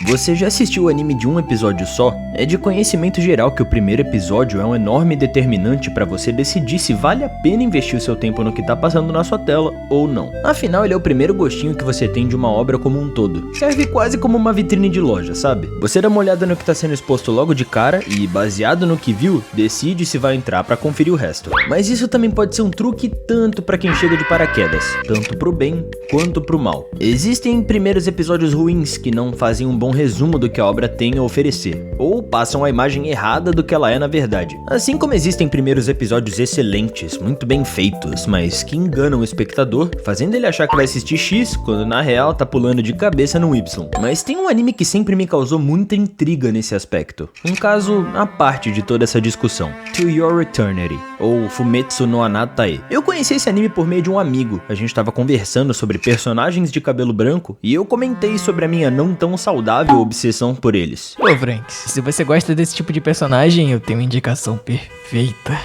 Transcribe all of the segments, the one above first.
Você já assistiu o anime de um episódio só? É de conhecimento geral que o primeiro episódio é um enorme determinante pra você decidir se vale a pena investir o seu tempo no que tá passando na sua tela ou não. Afinal, ele é o primeiro gostinho que você tem de uma obra como um todo. Serve quase como uma vitrine de loja, sabe? Você dá uma olhada no que tá sendo exposto logo de cara e, baseado no que viu, decide se vai entrar pra conferir o resto. Mas isso também pode ser um truque tanto pra quem chega de paraquedas, tanto pro bem quanto pro mal. Existem primeiros episódios ruins que não fazem um bom resumo do que a obra tem a oferecer, ou passam a imagem errada do que ela é na verdade. Assim como existem primeiros episódios excelentes, muito bem feitos, mas que enganam o espectador, fazendo ele achar que vai assistir X, quando na real tá pulando de cabeça no Y. Mas tem um anime que sempre me causou muita intriga nesse aspecto, um caso à parte de toda essa discussão: To Your Eternity, ou Fumetsu no Anatae. Eu conheci esse anime por meio de um amigo. A gente tava conversando sobre personagens de cabelo branco e eu comentei sobre a minha não tão saudável obsessão por eles. Ô Franks, se você gosta desse tipo de personagem, eu tenho uma indicação perfeita.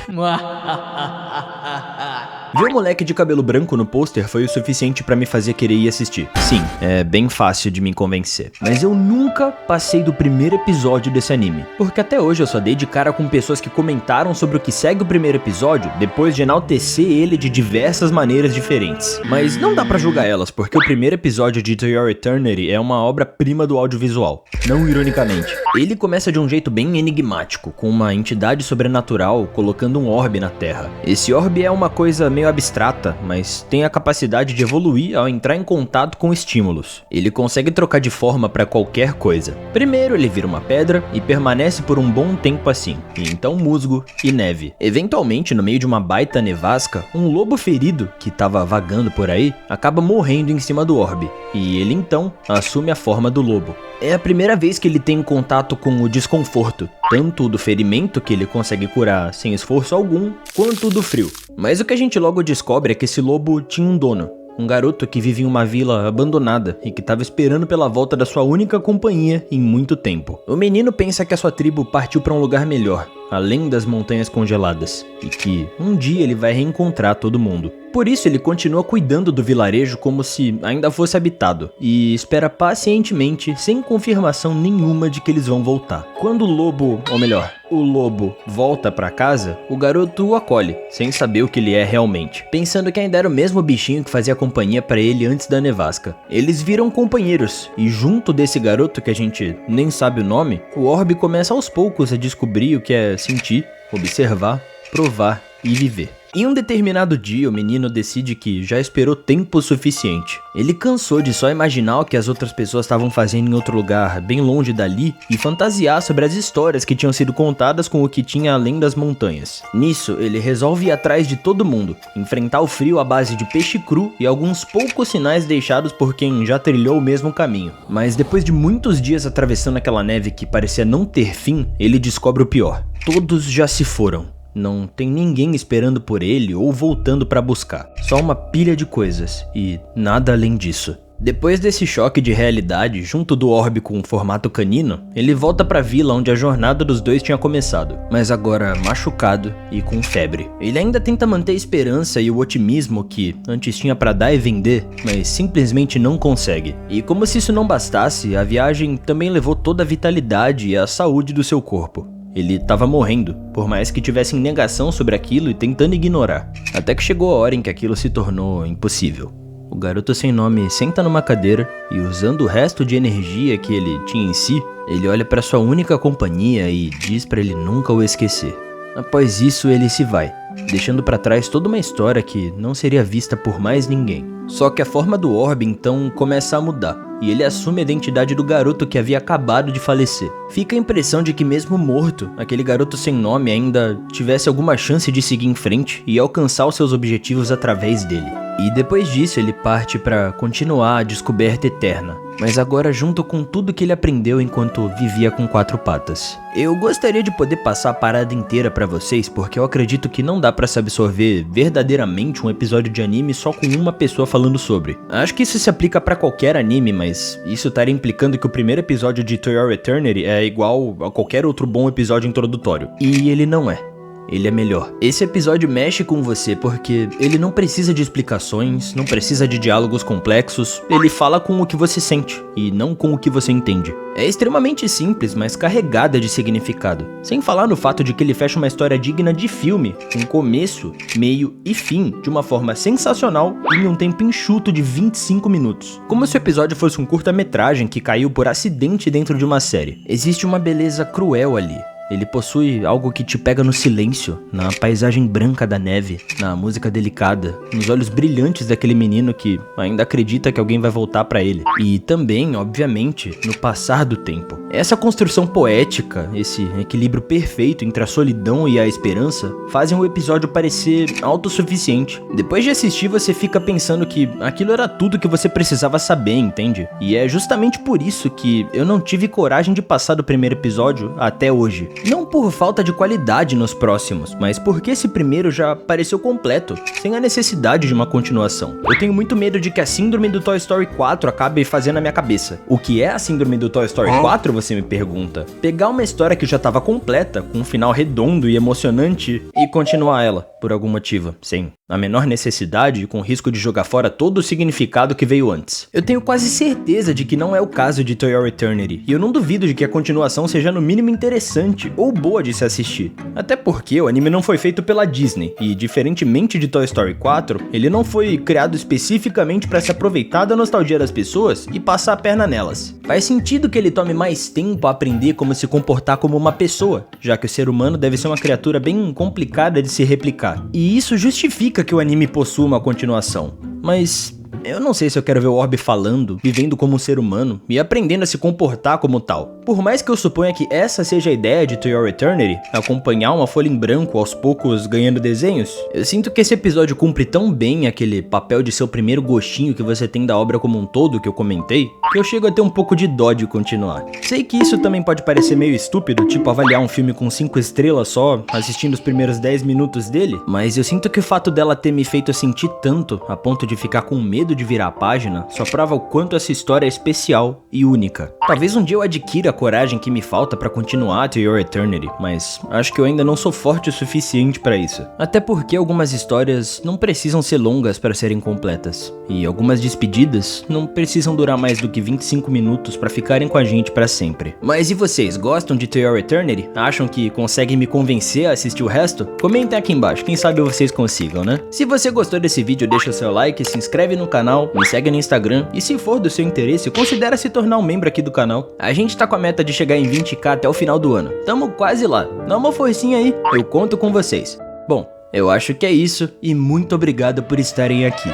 Ver o moleque de cabelo branco no pôster foi o suficiente pra me fazer querer ir assistir. Sim, é bem fácil de me convencer. Mas eu nunca passei do primeiro episódio desse anime, porque até hoje eu só dei de cara com pessoas que comentaram sobre o que segue o primeiro episódio depois de enaltecer ele de diversas maneiras diferentes. Mas não dá pra julgar elas, porque o primeiro episódio de To Your Eternity é uma obra-prima do audiovisual. Não ironicamente. Ele começa de um jeito bem enigmático, com uma entidade sobrenatural colocando um orbe na Terra. Esse orbe é uma coisa meio abstrata, mas tem a capacidade de evoluir ao entrar em contato com estímulos. Ele consegue trocar de forma para qualquer coisa. Primeiro ele vira uma pedra e permanece por um bom tempo assim, e então musgo e neve. Eventualmente, no meio de uma baita nevasca, um lobo ferido, que estava vagando por aí, acaba morrendo em cima do orbe, e ele então assume a forma do lobo. É a primeira vez que ele tem contato com o desconforto, tanto do ferimento que ele consegue curar sem esforço algum, quanto do frio. Mas o que a gente logo descobre é que esse lobo tinha um dono, um garoto que vive em uma vila abandonada e que estava esperando pela volta da sua única companhia em muito tempo. O menino pensa que a sua tribo partiu para um lugar melhor, além das montanhas congeladas, e que um dia ele vai reencontrar todo mundo. Por isso ele continua cuidando do vilarejo como se ainda fosse habitado, e espera pacientemente, sem confirmação nenhuma de que eles vão voltar. Quando o lobo volta pra casa, o garoto o acolhe, sem saber o que ele é realmente, pensando que ainda era o mesmo bichinho que fazia companhia pra ele antes da nevasca. Eles viram companheiros, e junto desse garoto que a gente nem sabe o nome, o orbe começa aos poucos a descobrir o que é sentir, observar, provar e viver. Em um determinado dia, o menino decide que já esperou tempo suficiente. Ele cansou de só imaginar o que as outras pessoas estavam fazendo em outro lugar, bem longe dali, e fantasiar sobre as histórias que tinham sido contadas com o que tinha além das montanhas. Nisso, ele resolve ir atrás de todo mundo, enfrentar o frio à base de peixe cru e alguns poucos sinais deixados por quem já trilhou o mesmo caminho. Mas depois de muitos dias atravessando aquela neve que parecia não ter fim, ele descobre o pior: todos já se foram. Não tem ninguém esperando por ele ou voltando pra buscar. Só uma pilha de coisas e nada além disso. Depois desse choque de realidade, junto do orbe com o formato canino, ele volta pra vila onde a jornada dos dois tinha começado, mas agora machucado e com febre. Ele ainda tenta manter a esperança e o otimismo que antes tinha pra dar e vender, mas simplesmente não consegue. E como se isso não bastasse, a viagem também levou toda a vitalidade e a saúde do seu corpo. Ele estava morrendo, por mais que tivesse em negação sobre aquilo e tentando ignorar, até que chegou a hora em que aquilo se tornou impossível. O garoto sem nome senta numa cadeira e, usando o resto de energia que ele tinha em si, ele olha para sua única companhia e diz para ele nunca o esquecer. Após isso, ele se vai, deixando para trás toda uma história que não seria vista por mais ninguém. Só que a forma do orbe então começa a mudar, e ele assume a identidade do garoto que havia acabado de falecer. Fica a impressão de que mesmo morto, aquele garoto sem nome ainda tivesse alguma chance de seguir em frente e alcançar os seus objetivos através dele. E depois disso ele parte para continuar a descoberta eterna, mas agora junto com tudo que ele aprendeu enquanto vivia com 4 patas. Eu gostaria de poder passar a parada inteira pra vocês, porque eu acredito que não dá pra se absorver verdadeiramente um episódio de anime só com uma pessoa falando sobre. Acho que isso se aplica pra qualquer anime, mas isso estaria implicando que o primeiro episódio de To Your Eternity é igual a qualquer outro bom episódio introdutório. E ele não é. ele é melhor. Esse episódio mexe com você porque ele não precisa de explicações, não precisa de diálogos complexos, ele fala com o que você sente e não com o que você entende. É extremamente simples, mas carregada de significado. Sem falar no fato de que ele fecha uma história digna de filme, com começo, meio e fim, de uma forma sensacional em um tempo enxuto de 25 minutos. Como se o episódio fosse um curta-metragem que caiu por acidente dentro de uma série. Existe uma beleza cruel ali. Ele possui algo que te pega no silêncio, na paisagem branca da neve, na música delicada, nos olhos brilhantes daquele menino que ainda acredita que alguém vai voltar pra ele. E também, obviamente, no passar do tempo. Essa construção poética, esse equilíbrio perfeito entre a solidão e a esperança, fazem o episódio parecer autossuficiente. Depois de assistir, você fica pensando que aquilo era tudo que você precisava saber, entende? E é justamente por isso que eu não tive coragem de passar do primeiro episódio até hoje. Não por falta de qualidade nos próximos, mas porque esse primeiro já pareceu completo, sem a necessidade de uma continuação. Eu tenho muito medo de que a síndrome do Toy Story 4 acabe fazendo na minha cabeça. O que é a síndrome do Toy Story 4, você me pergunta? Pegar uma história que já estava completa, com um final redondo e emocionante, e continuar ela, por algum motivo, sem a menor necessidade e com risco de jogar fora todo o significado que veio antes. Eu tenho quase certeza de que não é o caso de To Your Eternity, e eu não duvido de que a continuação seja no mínimo interessante ou boa de se assistir. Até porque o anime não foi feito pela Disney, e diferentemente de Toy Story 4, ele não foi criado especificamente para se aproveitar da nostalgia das pessoas e passar a perna nelas. Faz sentido que ele tome mais tempo a aprender como se comportar como uma pessoa, já que o ser humano deve ser uma criatura bem complicada de se replicar. E isso justifica que o anime possua uma continuação. Mas eu não sei se eu quero ver o Orb falando, vivendo como um ser humano e aprendendo a se comportar como tal. Por mais que eu suponha que essa seja a ideia de To Your Eternity, acompanhar uma folha em branco aos poucos ganhando desenhos, eu sinto que esse episódio cumpre tão bem aquele papel de ser o primeiro gostinho que você tem da obra como um todo que eu comentei, que eu chego a ter um pouco de dó de continuar. Sei que isso também pode parecer meio estúpido, tipo avaliar um filme com 5 estrelas só, assistindo os primeiros 10 minutos dele, mas eu sinto que o fato dela ter me feito sentir tanto, a ponto de ficar com medo de virar a página, só prova o quanto essa história é especial e única. Talvez um dia eu adquira a coragem que me falta pra continuar To Your Eternity, mas acho que eu ainda não sou forte o suficiente pra isso. Até porque algumas histórias não precisam ser longas para serem completas, e algumas despedidas não precisam durar mais do que 25 minutos pra ficarem com a gente pra sempre. Mas e vocês, gostam de To Your Eternity? Acham que conseguem me convencer a assistir o resto? Comentem aqui embaixo, quem sabe vocês consigam, né? Se você gostou desse vídeo, deixa o seu like, se inscreve no canal, me segue no Instagram, e se for do seu interesse, considere se tornar um membro aqui do canal. A gente tá com a meta de chegar em 20k até o final do ano. Tamo quase lá. Dá uma forcinha aí, eu conto com vocês. Bom, eu acho que é isso e muito obrigado por estarem aqui.